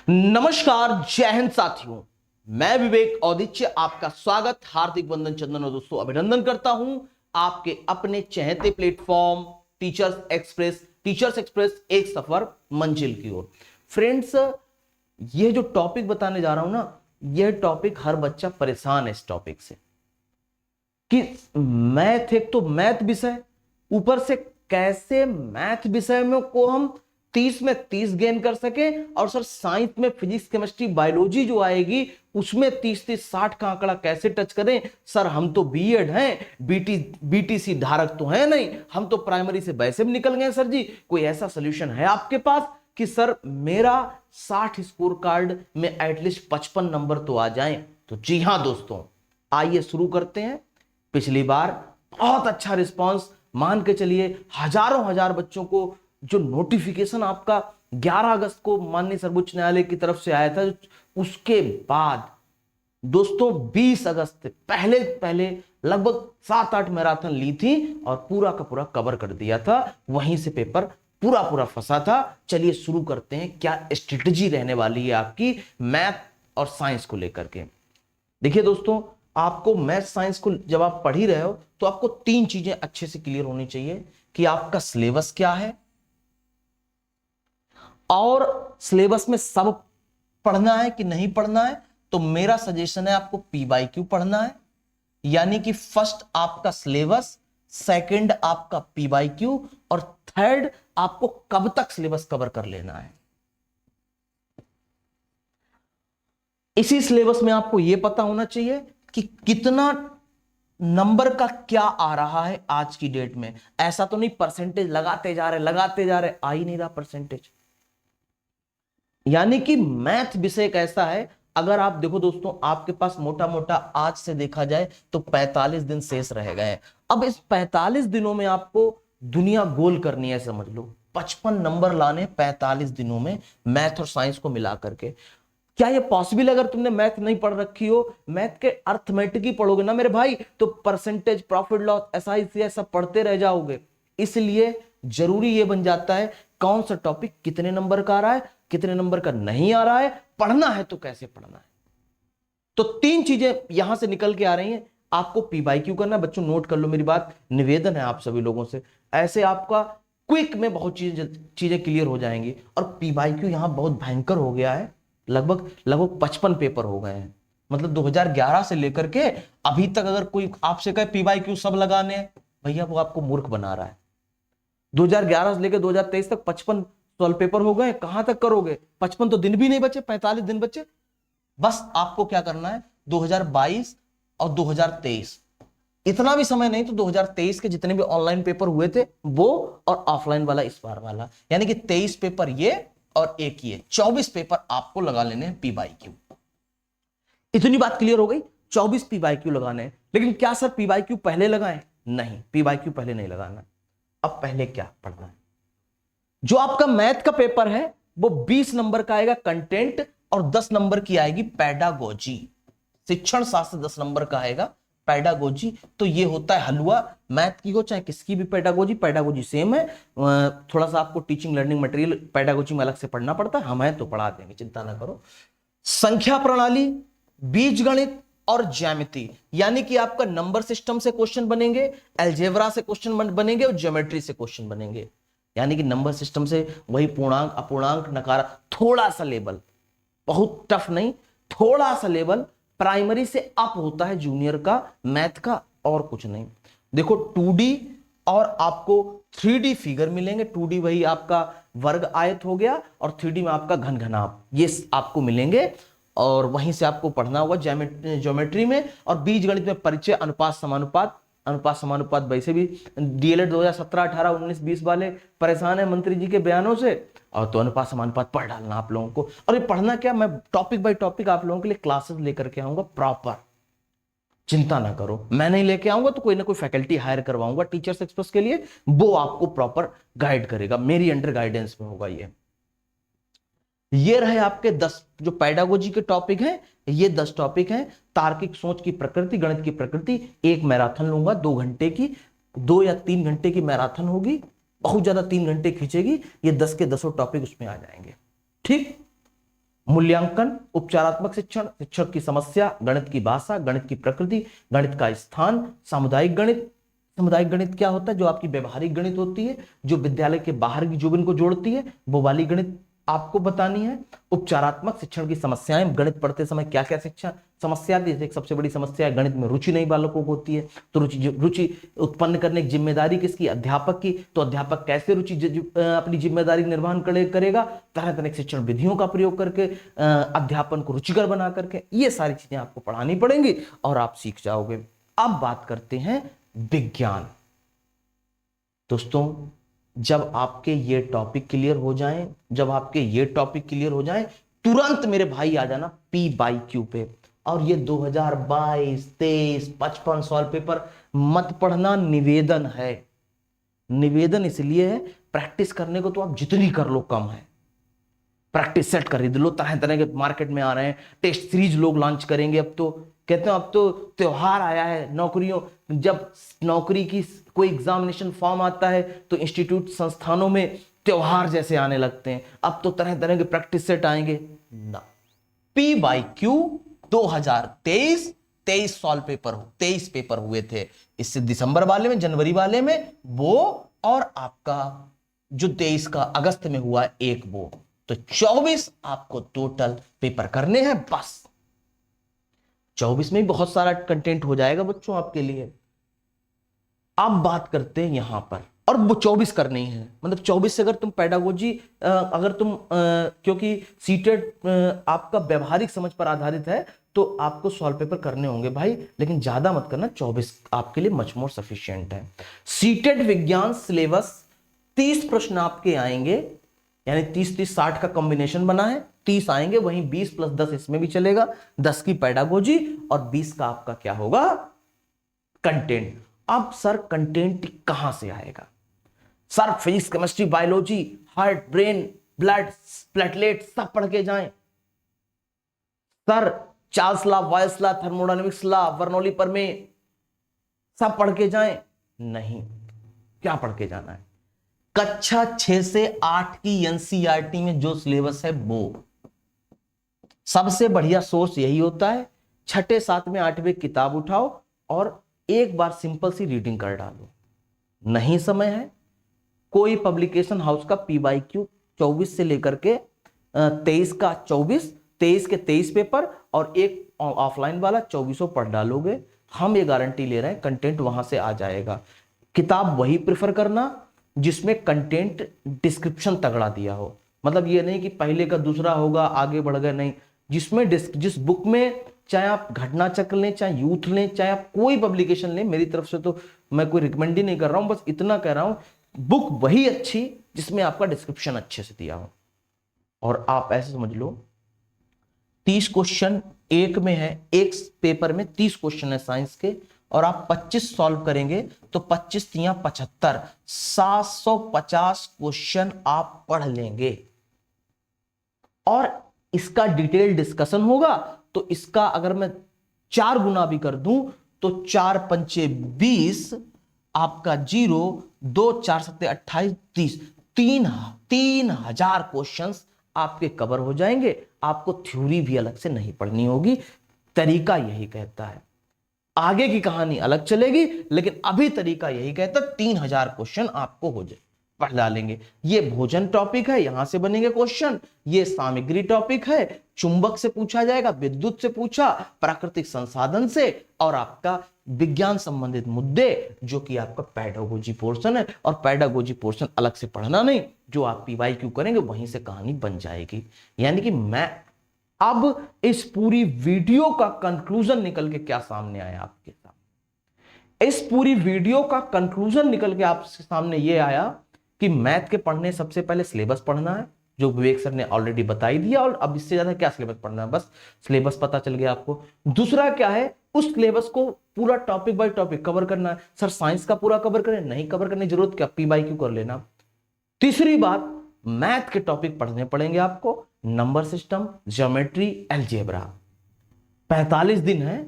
नमस्कार, जय हिंद साथियों। मैं विवेक औदिच्य आपका स्वागत, हार्दिक वंदन, चंदन और दोस्तों अभिनंदन करता हूं आपके अपने चहेते प्लेटफॉर्म टीचर्स एक्सप्रेस एक सफर मंजिल की ओर। फ्रेंड्स, ये जो टॉपिक बताने जा रहा हूं ना, यह टॉपिक हर बच्चा परेशान है इस टॉपिक से कि मैथ, एक तो मैथ विषय, ऊपर से कैसे मैथ विषय में को हम 30 में 30 गेन कर सके। और सर साइंस में फिजिक्स केमिस्ट्री बायोलॉजी जो आएगी उसमें 30-30-60 का आंकड़ा कैसे टच करें। सर हम तो बीएड हैं, बीटीसी धारक तो है नहीं, हम तो प्राइमरी से वैसे भी निकल गए। सर जी कोई ऐसा सोल्यूशन है आपके पास कि सर मेरा 60 स्कोर कार्ड में एटलीस्ट 55 नंबर तो आ जाएं? तो जी हां दोस्तों, आइए शुरू करते हैं। पिछली बार बहुत अच्छा रिस्पांस, मान के चलिए हजार बच्चों को जो नोटिफिकेशन आपका 11 अगस्त को माननीय सर्वोच्च न्यायालय की तरफ से आया था, उसके बाद दोस्तों 20 अगस्त से पहले पहले लगभग 7-8 मैराथन ली थी और पूरा का पूरा कवर कर दिया था। वहीं से पेपर पूरा फंसा था। चलिए शुरू करते हैं, क्या स्ट्रेटजी रहने वाली है आपकी मैथ और साइंस को लेकर के। देखिए दोस्तों, आपको मैथ साइंस को जब आप पढ़ ही रहे हो तो आपको 3 चीजें अच्छे से क्लियर होनी चाहिए कि आपका सिलेबस क्या है और सिलेबस में सब पढ़ना है कि नहीं पढ़ना है। तो मेरा सजेशन है आपको पी बाई क्यू पढ़ना है, यानी कि फर्स्ट आपका सिलेबस, सेकंड आपका पी बाई क्यू और थर्ड आपको कब तक सिलेबस कवर कर लेना है। इसी सिलेबस में आपको यह पता होना चाहिए कि कितना नंबर का क्या आ रहा है आज की डेट में। ऐसा तो नहीं परसेंटेज लगाते जा रहे, आ ही नहीं रहा परसेंटेज। यानी कि मैथ विषय एक ऐसा है, अगर आप देखो दोस्तों, आपके पास मोटा मोटा आज से देखा जाए तो 45 दिन शेष रह गए। अब इस 45 दिनों में आपको दुनिया गोल करनी है, समझ लो 55 नंबर लाने 45 दिनों में, मैथ और साइंस को मिला करके। क्या ये पॉसिबल? अगर तुमने मैथ नहीं पढ़ रखी हो, मैथ के अर्थमेटिक ही पढ़ोगे ना मेरे भाई, तो परसेंटेज, प्रॉफिट लॉस, एसआईसी सब पढ़ते रह जाओगे। इसलिए जरूरी ये बन जाता है कौन सा टॉपिक कितने नंबर का आ रहा है, कितने नंबर का नहीं आ रहा है, पढ़ना है तो कैसे पढ़ना है। तो 3 चीजें यहां से निकल के आ रही हैं। आपको पी बाई क्यू करना है। बच्चों नोट कर लो मेरी बात, निवेदन है आप सभी लोगों से, ऐसे आपका क्विक में बहुत चीजें क्लियर हो जाएंगी। और पी बाई क्यू यहां बहुत भयंकर हो गया है, लगभग 55 पेपर हो गए हैं। मतलब 2011 से लेकर के अभी तक अगर कोई आपसे कहे पी बाई क्यू सब लगाने हैं, भैया वो आपको मूर्ख बना रहा है। 2011 से लेकर 2023 तक 55 सॉल्व पेपर हो गए, कहां तक करोगे? 55 तो दिन भी नहीं बचे, 45 दिन बचे। बस आपको क्या करना है, 2022 और 2023, इतना भी समय नहीं तो 2023 के जितने भी ऑनलाइन पेपर हुए थे वो, और ऑफलाइन वाला इस बार वाला, यानी कि 23 पेपर ये और एक ये 24 पेपर आपको लगा लेने हैं पी बाई क्यू। इतनी बात क्लियर हो गई, 24 पी बाई क्यू लगाने हैं। लेकिन क्या सर पी बाई क्यू पहले लगाएं? नहीं, पी बाई क्यू पहले नहीं लगाना। अब पहले क्या पढ़ना है? जो आपका मैथ का पेपर है वो 20 नंबर का आएगा कंटेंट और 10 नंबर की आएगी पेडागोजी। शिक्षण शास्त्र 10 नंबर का आएगा, पेडागोजी तो ये होता है हलवा। मैथ की हो चाहे किसकी भी पेडागोजी सेम है। थोड़ा सा आपको टीचिंग लर्निंग मटेरियल पेडागोजी में अलग से पढ़ना पड़ता है, हम हैं तो पढ़ा देंगे, चिंता ना करो। संख्या प्रणाली, बीजगणित और ज्यामिति, यानी कि आपका नंबर सिस्टम से क्वेश्चन बनेंगे, अलजेब्रा से क्वेश्चन बनेंगे और ज्योमेट्री से क्वेश्चन बनेंगे। यानी कि नंबर सिस्टम से वही पूर्णांक, अपूर्णांक, नकारा, थोड़ा सा लेवल, बहुत टफ नहीं, थोड़ा सा लेवल प्राइमरी से अप होता है जूनियर का मैथ का, और कुछ नहीं। देखो 2D और आपको 3D फिगर मिलेंगे। 2D वही आपका वर्ग आयत हो गया और 3D में आपका घन घनाभ, ये आपको मिलेंगे। और वहीं से आपको पढ़ना होगा ज्योमेट्री में और बीजगणित में परिचय, अनुपात समानुपात वैसे भी डीएलएड 2017, 18, 19, 20 वाले परेशान है मंत्री जी के बयानों से, और तो अनुपात समानुपात पढ़ डालना आप लोगों को। और ये पढ़ना क्या, मैं टॉपिक बाय टॉपिक आप लोगों के लिए क्लासेस लेकर के आऊंगा प्रॉपर, चिंता ना करो। मैं नहीं लेके आऊंगा तो कोई ना कोई फैकल्टी हायर करवाऊंगा टीचर्स एक्सप्रेस के लिए, वो आपको प्रॉपर गाइड करेगा, मेरी अंडर गाइडेंस में होगा। ये रहे आपके 10 जो पेडागोजी के टॉपिक हैं, ये 10 टॉपिक हैं। तार्किक सोच की प्रकृति, गणित की प्रकृति, एक मैराथन लूंगा 2 घंटे की, 2 या 3 घंटे की मैराथन होगी, बहुत ज्यादा 3 घंटे खींचेगी। ये 10 के 10 टॉपिक उसमें आ जाएंगे, ठीक। मूल्यांकन, उपचारात्मक शिक्षण, शिक्षक की समस्या, गणित की भाषा, गणित की प्रकृति, गणित का स्थान, सामुदायिक गणित। सामुदायिक गणित क्या होता है? जो आपकी व्यवहारिक गणित होती है, जो विद्यालय के बाहर की जो इनको जोड़ती है, वो वाली गणित आपको बतानी है। उपचारात्मक शिक्षण की समस्याएं, गणित पढ़ते समय क्या क्या शिक्षा समस्या आती है? एक सबसे बड़ी समस्या है गणित में रुचि नहीं बालकों को होती है, तो रुचि उत्पन्न करने की जिम्मेदारी किसकी? अध्यापक की। तो अध्यापक कैसे रुचि अपनी जिम्मेदारी निर्वहन करेगा? तरह तरह की शिक्षण विधियों का प्रयोग करके, अध्यापन को रुचिकर बना करके। ये सारी चीजें आपको पढ़ानी पड़ेंगी और आप सीख जाओगे। अब बात करते हैं विज्ञान। दोस्तों, जब आपके ये टॉपिक क्लियर हो जाएं, तुरंत मेरे भाई आ जाना P/Q पे। और ये 2022, 23, 55 सॉल्व पेपर मत पढ़ना, निवेदन है। निवेदन इसलिए है, प्रैक्टिस करने को तो आप जितनी कर लो कम है। प्रैक्टिस सेट खरीद लो, तरह तरह के मार्केट में आ रहे हैं, टेस्ट सीरीज लोग लॉन्च करेंगे। अब तो कहते हैं, अब तो त्योहार आया है नौकरियों, जब नौकरी की कोई एग्जामिनेशन फॉर्म आता है तो इंस्टीट्यूट संस्थानों में त्योहार जैसे आने लगते हैं। अब तो तरह तरह के प्रैक्टिस सेट आएंगे ना। P/Q 2023 23 सॉल्व पेपर 23 पेपर हुए थे। इससे दिसंबर वाले में, जनवरी वाले में वो, और आपका जो 23 का अगस्त में हुआ एक वो, तो 24 आपको टोटल पेपर करने हैं। बस 24 में बहुत सारा कंटेंट हो जाएगा बच्चों आपके लिए। अब बात करते हैं यहां पर, और वो 24 करनी है, मतलब 24 से अगर तुम पेडागोजी, अगर तुम क्योंकि सीटेट आपका व्यवहारिक समझ पर आधारित है, तो आपको सॉल्व पेपर करने होंगे भाई, लेकिन ज्यादा मत करना, 24 आपके लिए मच मोर सफिशिएंट है। सीटेट विज्ञान सिलेबस 30 प्रश्न आपके आएंगे, यानी 30-30 60 का कॉम्बिनेशन बना है, 30 आएंगे, वहीं 20 + 10 इसमें भी चलेगा, 10 की पेडागोजी और 20 का आपका क्या होगा? कंटेंट। अब सर कंटेंट कहां से आएगा? Sir physics, chemistry, biology, heart, brain, blood, platelet सब पढ़ के जाएं। Sir Charles law, Boyle's law, thermodynamics law, Bernoulli प्रमेय सब पढ़ के जाएं? नहीं। क्या पढ़ के जाना है? कक्षा 6 से 8 की एनसीईआरटी में जो सिलेबस है वो सबसे बढ़िया सोर्स यही होता है। 6ठे 7वें 8वें किताब उठाओ और एक बार सिंपल सी रीडिंग कर डालो। नहीं समय है, कोई पब्लिकेशन हाउस का P/Q 24 से लेकर के 23 का 24, 23 के 23 पेपर और एक ऑफलाइन वाला 24 पढ़ डालोगे, हम ये गारंटी ले रहे हैं कंटेंट वहां से आ जाएगा। किताब वही प्रेफर करना जिसमें कंटेंट डिस्क्रिप्शन तगड़ा दिया हो, मतलब ये नहीं कि पहले का दूसरा होगा आगे बढ़ गए, नहीं, जिसमें जिस बुक में, चाहे आप घटना चक्र लें, चाहे यूथ लें, चाहे आप कोई पब्लिकेशन लें, मेरी तरफ से तो मैं कोई रिकमेंड ही नहीं कर रहा हूं, बस इतना कह रहा हूं, बुक वही अच्छी जिसमें आपका डिस्क्रिप्शन अच्छे से दिया हो। और आप ऐसे समझ लो 30 क्वेश्चन एक में है, एक पेपर में 30 क्वेश्चन है साइंस के, और आप 25 सॉल्व करेंगे तो 25 × 75 750 क्वेश्चन आप पढ़ लेंगे। और इसका डिटेल डिस्कशन होगा, तो इसका अगर मैं 4 गुना भी कर दूं तो 4 × 5 = 20, आपका 0, 2 × 4 = 7 = 28, 30, 3000 क्वेश्चंस आपके कवर हो जाएंगे। आपको थ्योरी भी अलग से नहीं पढ़नी होगी। तरीका यही कहता है, आगे की कहानी अलग चलेगी, लेकिन अभी तरीका यही कहता है 3000 क्वेश्चन आपको हो जाए, पढ़ डालेंगे। ये भोजन टॉपिक है, यहां से बनेंगे क्वेश्चन। ये सामग्री टॉपिक है, चुंबक से पूछा जाएगा, विद्युत से पूछा, प्राकृतिक संसाधन से, और आपका विज्ञान संबंधित मुद्दे, जो कि आपका पेडागोजी पोर्शन है। और पेडागोजी पोर्शन अलग से पढ़ना नहीं, जो आप P/Q करेंगे वहीं से कहानी बन जाएगी। यानी कि मैं अब इस पूरी वीडियो का कंक्लूजन निकल के क्या सामने आया आपके सामने, इस पूरी वीडियो का कंक्लूजन निकल के आपके सामने ये आया कि मैथ के पढ़ने सबसे पहले सिलेबस पढ़ना है, जो विवेक सर ने ऑलरेडी बता ही दिया, और अब इससे ज्यादा क्या सिलेबस पढ़ना है, बस सिलेबस पता चल गया आपको। दूसरा क्या है, उस सिलेबस को पूरा टॉपिक बाय टॉपिक कवर करना है। सर साइंस का पूरा कवर करें, नहीं कवर करने की जरूरत क्या, P/Q कर लेना। तीसरी बात, मैथ के टॉपिक पढ़ने पड़ेंगे आपको, नंबर सिस्टम, ज्योमेट्री, अलजेब्रा। 45 दिन है,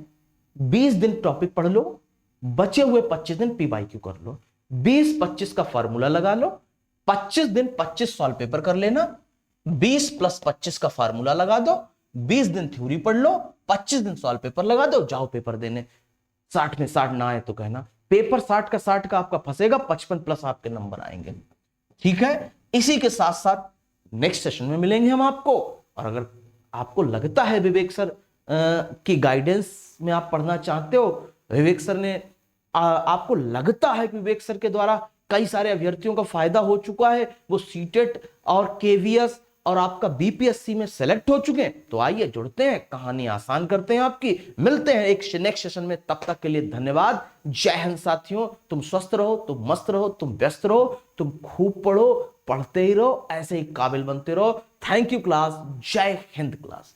20 दिन टॉपिक पढ़ लो, बचे हुए 25 दिन P/Q कर लो। 20-25 का फॉर्मूला लगा लो, 25 दिन 25 सॉल्व पेपर कर लेना, 20 + 25 का फार्मूला लगा दो, 20 दिन थ्योरी पढ़ लो, 25 दिन सॉल्व पेपर लगा दो, जाओ पेपर देने। 60 में 60 ना आए तो कहना, पेपर 60 का आपका फंसेगा, 55+ आपके नंबर आएंगे। ठीक है, इसी के साथ साथ नेक्स्ट सेशन में मिलेंगे हम आपको। और अगर आपको लगता है विवेक सर की गाइडेंस में आप पढ़ना चाहते हो, विवेक सर ने आपको लगता है कि विवेक सर के द्वारा कई सारे अभ्यर्थियों का फायदा हो चुका है, वो सीटेट और केवीएस और आपका बीपीएससी में सेलेक्ट हो चुके हैं, तो आइए जुड़ते हैं, कहानी आसान करते हैं आपकी। मिलते हैं एक नेक्स्ट सेशन में, तब तक के लिए धन्यवाद। जय हिंद साथियों, तुम स्वस्थ रहो, तुम मस्त रहो, तुम व्यस्त रहो, तुम खूब पढ़ो, पढ़ते ही रहो, ऐसे ही काबिल बनते रहो। थैंक यू क्लास, जय हिंद क्लास।